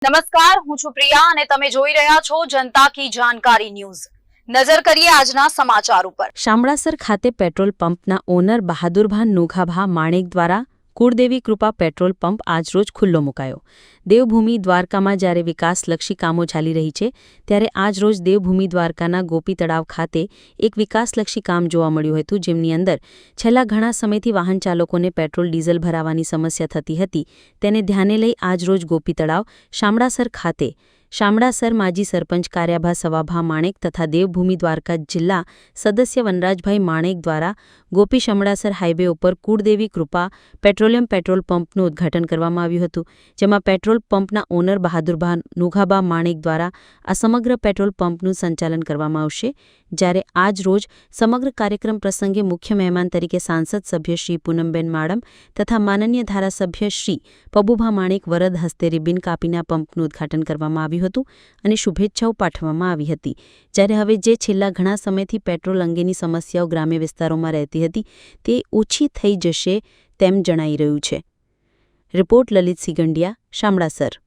નમસ્કાર, હું છું પ્રિયા અને તમે જોઈ રહ્યા છો જનતા કી જાણકારી ન્યૂઝ। નજર કરીએ આજના સમાચાર ઉપર। શામળાસર ખાતે પેટ્રોલ પંપના ઓનર બહાદુરભા નુઘાભા માણેક દ્વારા કુળદેવી કૃપા પેટ્રોલ પંપ આજરોજ ખુલ્લો મુકાયો। દેવભૂમિ દ્વારકામાં જ્યારે વિકાસલક્ષી કામો ચાલી રહી છે ત્યારે આજરોજ દેવભૂમિ દ્વારકાના ગોપી તળાવ ખાતે એક વિકાસલક્ષી કામ જોવા મળ્યું હતું, જેમની અંદર છેલ્લા ઘણા સમયથી વાહન ચાલકોને પેટ્રોલ ડીઝલ ભરાવાની સમસ્યા થતી હતી। તેને ધ્યાને લઈ આજરોજ ગોપી તળાવ શામળાસર ખાતે શામળાસર માજી સરપંચ કાર્યાભા સવાભા માણેક તથા દેવભૂમિ દ્વારકા જિલ્લા સદસ્ય વનરાજભાઈ માણેક દ્વારા ગોપી શામળાસર હાઈવે ઉપર કુળદેવી કૃપા પેટ્રોલિયમ પેટ્રોલ પંપનું ઉદ્ઘાટન કરવામાં આવ્યું હતું, જેમાં પેટ્રોલ પંપના ઓનર બહાદુરભા નુઘાભા માણેક દ્વારા આ સમગ્ર પેટ્રોલ પંપનું સંચાલન કરવામાં આવશે। જ્યારે આજ રોજ સમગ્ર કાર્યક્રમ પ્રસંગે મુખ્ય મહેમાન તરીકે સાંસદ સભ્ય શ્રી પૂનમબેન માડમ તથા માનનીય ધારાસભ્ય શ્રી પબુભા માણેક વરદ હસ્તે રિબિન કાપીના પંપનું ઉદ્ઘાટન કરવામાં આવ્યું હતું અને શુભેચ્છાઓ પાઠવવામાં આવી હતી। જ્યારે હવે જે છેલ્લા ઘણા સમયથી પેટ્રોલ અંગેની સમસ્યાઓ ગ્રામ્ય વિસ્તારોમાં રહેતી હતી તે ઓછી થઈ જશે તેમ જણાઈ રહ્યું છે। રિપોર્ટ લલિત સિગંડિયા, શામળાસર।